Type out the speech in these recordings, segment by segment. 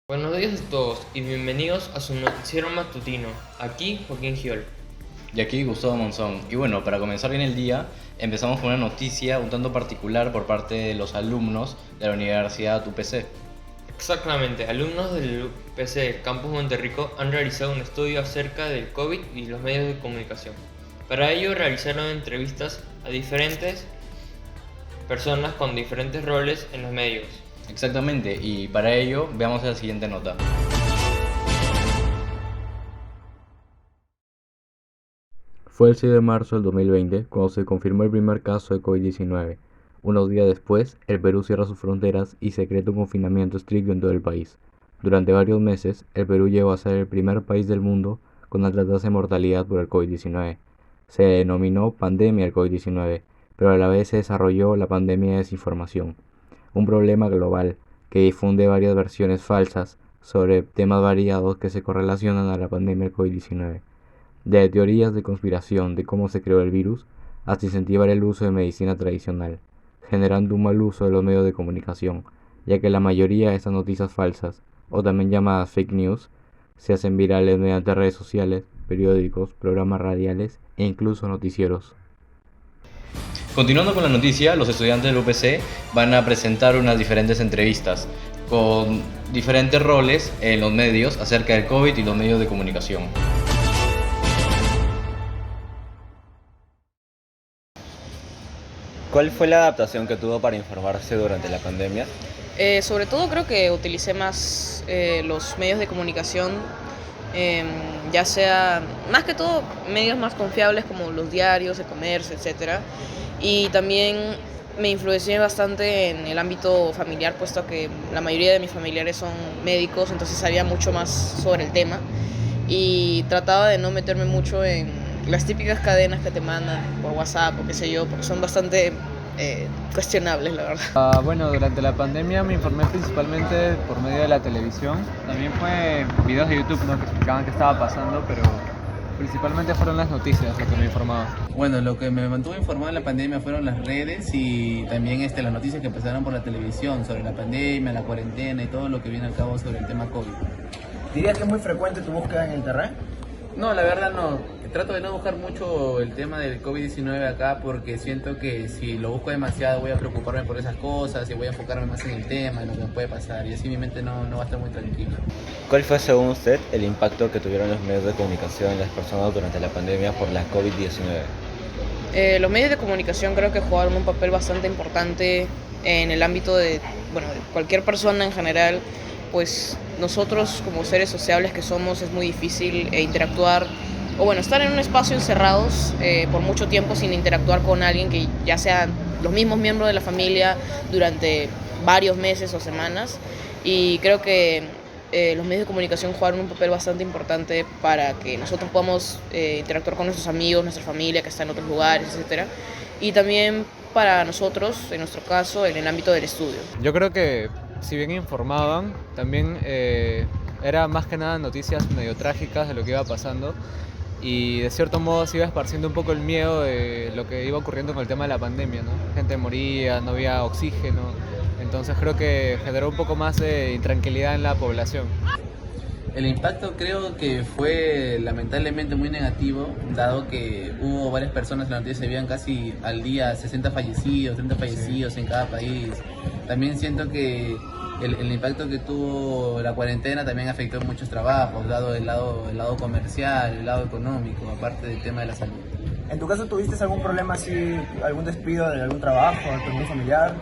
Buenos días a todos y bienvenidos a su noticiero matutino. Aquí Joaquín Giol. Y aquí Gustavo Monzón. Y bueno, para comenzar bien el día, empezamos con una noticia un tanto particular por parte de los alumnos de la Universidad UPC. Exactamente, alumnos del UPC Campus Monterrico han realizado un estudio acerca del COVID y los medios de comunicación. Para ello realizaron entrevistas a diferentes personas con diferentes roles en los medios. Exactamente, y para ello veamos la siguiente nota. Fue el 6 de marzo del 2020 cuando se confirmó el primer caso de COVID-19. Unos días después, el Perú cierra sus fronteras y se decreta un confinamiento estricto en todo el país. Durante varios meses, el Perú llegó a ser el primer país del mundo con alta tasa de mortalidad por el COVID-19. Se denominó pandemia del COVID-19, pero a la vez se desarrolló la pandemia de desinformación, un problema global que difunde varias versiones falsas sobre temas variados que se correlacionan a la pandemia del COVID-19, de teorías de conspiración de cómo se creó el virus hasta incentivar el uso de medicina tradicional, generando un mal uso de los medios de comunicación, ya que la mayoría de estas noticias falsas, o también llamadas fake news, se hacen virales mediante redes sociales, periódicos, programas radiales e incluso noticieros. Continuando con la noticia, los estudiantes del UPC van a presentar unas diferentes entrevistas con diferentes roles en los medios acerca del COVID y los medios de comunicación. ¿Cuál fue la adaptación que tuvo para informarse durante la pandemia? Sobre todo creo que utilicé más los medios de comunicación, ya sea, más que todo, medios más confiables como los diarios, de comercio, etcétera. Y también me influencié bastante en el ámbito familiar, puesto que la mayoría de mis familiares son médicos, entonces sabía mucho más sobre el tema. Y trataba de no meterme mucho en las típicas cadenas que te mandan por WhatsApp o qué sé yo, porque son bastante cuestionables, la verdad. Bueno, durante la pandemia me informé principalmente por medio de la televisión. También fue videos de YouTube, ¿no?, que explicaban qué estaba pasando, pero principalmente fueron las noticias lo que me informaba. Bueno, lo que me mantuvo informado en la pandemia fueron las redes y también las noticias que pasaron por la televisión sobre la pandemia, la cuarentena y todo lo que viene al cabo sobre el tema COVID. ¿Dirías que es muy frecuente tu búsqueda en internet? No, la verdad no. Trato de no buscar mucho el tema del COVID-19 acá porque siento que si lo busco demasiado voy a preocuparme por esas cosas y voy a enfocarme más en el tema, en lo que me puede pasar y así mi mente no va a estar muy tranquila. ¿Cuál fue, según usted, el impacto que tuvieron los medios de comunicación en las personas durante la pandemia por la COVID-19? Los medios de comunicación creo que jugaron un papel bastante importante en el ámbito de cualquier persona en general, pues nosotros como seres sociables que somos es muy difícil interactuar o estar en un espacio encerrados por mucho tiempo sin interactuar con alguien que ya sean los mismos miembros de la familia durante varios meses o semanas, y creo que los medios de comunicación jugaron un papel bastante importante para que nosotros podamos interactuar con nuestros amigos, nuestra familia que está en otros lugares, etcétera, y también para nosotros, en nuestro caso, en el ámbito del estudio. Yo creo que si bien informaban, también era más que nada noticias medio trágicas de lo que iba pasando, y de cierto modo se iba esparciendo un poco el miedo de lo que iba ocurriendo con el tema de la pandemia, ¿no? Gente moría, no había oxígeno, entonces creo que generó un poco más de intranquilidad en la población. El impacto creo que fue lamentablemente muy negativo, dado que hubo varias personas, en la noticia se veían casi al día 60 fallecidos, 30 fallecidos en cada país. También siento que el impacto que tuvo la cuarentena también afectó muchos trabajos, dado el lado comercial, el lado económico, aparte del tema de la salud. ¿En tu caso tuviste algún problema así, algún despido de algún trabajo, de algún familiar?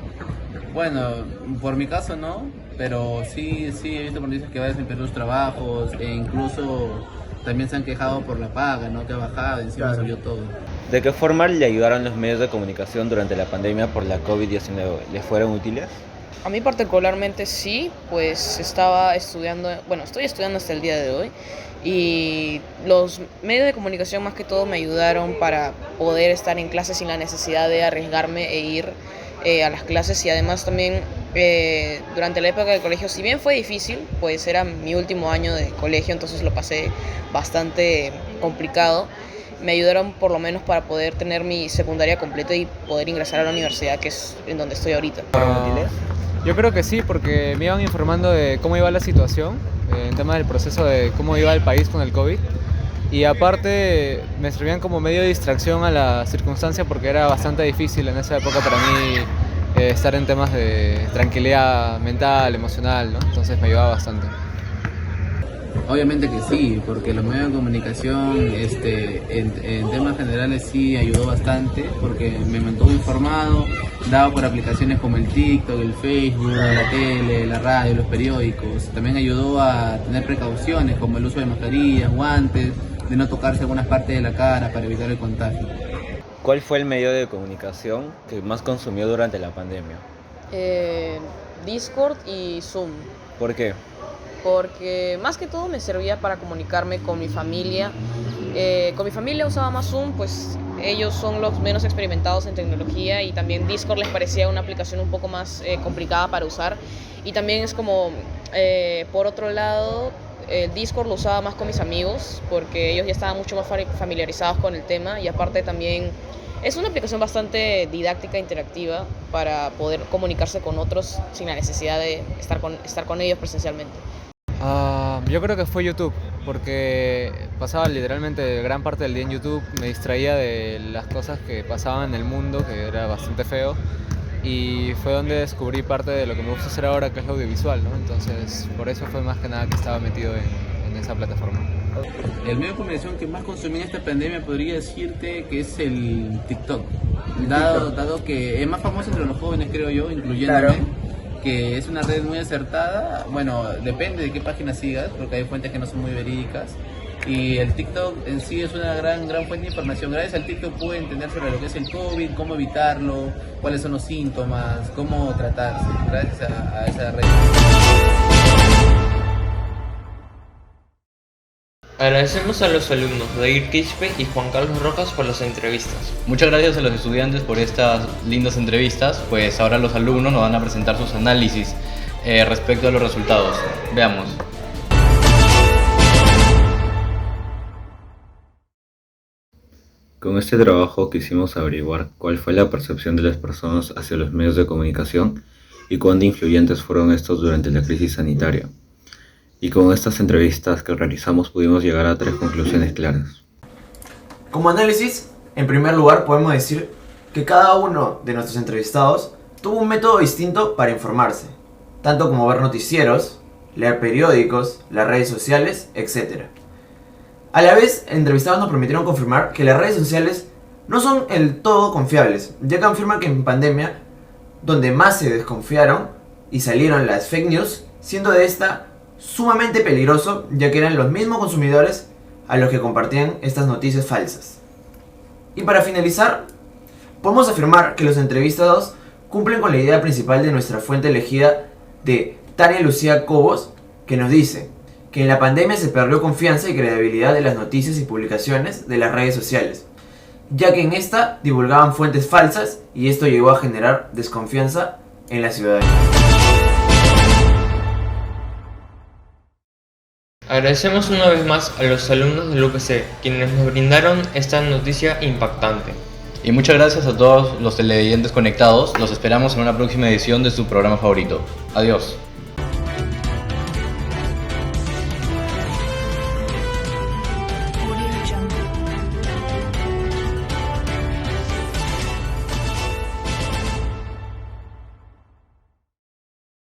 Bueno, por mi caso no, pero sí he visto noticias que varios han perdido sus trabajos e incluso también se han quejado por la paga, ¿no?, que ha bajado, encima Claro. subió todo. ¿De qué forma le ayudaron los medios de comunicación durante la pandemia por la COVID-19? ¿Les fueron útiles? A mí particularmente sí, pues estaba estudiando, estoy estudiando hasta el día de hoy, y los medios de comunicación más que todo me ayudaron para poder estar en clases sin la necesidad de arriesgarme e ir a las clases, y además también durante la época del colegio, si bien fue difícil, pues era mi último año de colegio, entonces lo pasé bastante complicado. me ayudaron por lo menos para poder tener mi secundaria completa y poder ingresar a la universidad, que es en donde estoy ahorita. Yo creo que sí, porque me iban informando de cómo iba la situación, en temas del proceso de cómo iba el país con el COVID. Y aparte me servían como medio de distracción a la circunstancia porque era bastante difícil en esa época para mí estar en temas de tranquilidad mental, emocional, ¿no? Entonces me ayudaba bastante. Obviamente que sí, porque los medios de comunicación en temas generales sí ayudó bastante, porque me mantuvo informado, dado por aplicaciones como el TikTok, el Facebook, la tele, la radio, los periódicos. También ayudó a tener precauciones como el uso de mascarillas, guantes, de no tocarse algunas partes de la cara para evitar el contagio. ¿Cuál fue el medio de comunicación que más consumió durante la pandemia? Discord y Zoom. ¿Por qué? Porque más que todo me servía para comunicarme con mi familia. Con mi familia usaba más Zoom, pues ellos son los menos experimentados en tecnología, y también Discord les parecía una aplicación un poco más complicada para usar. Y también es como, por otro lado, Discord lo usaba más con mis amigos, porque ellos ya estaban mucho más familiarizados con el tema, y aparte también es una aplicación bastante didáctica e interactiva para poder comunicarse con otros sin la necesidad de estar con ellos presencialmente. Yo creo que fue YouTube, porque pasaba literalmente gran parte del día en YouTube, me distraía de las cosas que pasaban en el mundo, que era bastante feo, y fue donde descubrí parte de lo que me gusta hacer ahora, que es lo audiovisual, ¿no? Entonces, por eso fue más que nada que estaba metido en esa plataforma. El medio de comunicación que más consumí en esta pandemia podría decirte que es el TikTok, dado que es más famoso entre los jóvenes, creo yo, incluyéndome. Claro. Que es una red muy acertada. Bueno, depende de qué página sigas, porque hay fuentes que no son muy verídicas. Y el TikTok en sí es una gran fuente de información. Gracias al TikTok pude entender sobre lo que es el COVID, cómo evitarlo, cuáles son los síntomas, cómo tratarse, gracias a esa red. Agradecemos a los alumnos Dair Quispe y Juan Carlos Rojas por las entrevistas. Muchas gracias a los estudiantes por estas lindas entrevistas, pues ahora los alumnos nos van a presentar sus análisis respecto a los resultados. Veamos. Con este trabajo quisimos averiguar cuál fue la percepción de las personas hacia los medios de comunicación y cuán influyentes fueron estos durante la crisis sanitaria. Y con estas entrevistas que realizamos pudimos llegar a 3 conclusiones claras. Como análisis, en primer lugar podemos decir que cada uno de nuestros entrevistados tuvo un método distinto para informarse, tanto como ver noticieros, leer periódicos, las redes sociales, etc. A la vez, entrevistados nos permitieron confirmar que las redes sociales no son el todo confiables, ya que afirman que en pandemia, donde más se desconfiaron y salieron las fake news, siendo de esta sumamente peligroso, ya que eran los mismos consumidores a los que compartían estas noticias falsas. Y para finalizar, podemos afirmar que los entrevistados cumplen con la idea principal de nuestra fuente elegida de Tania Lucía Cobos, que nos dice que en la pandemia se perdió confianza y credibilidad de las noticias y publicaciones de las redes sociales, ya que en esta divulgaban fuentes falsas y esto llegó a generar desconfianza en la ciudadanía. Agradecemos una vez más a los alumnos del UPC, quienes nos brindaron esta noticia impactante. Y muchas gracias a todos los televidentes conectados. Los esperamos en una próxima edición de su programa favorito. Adiós.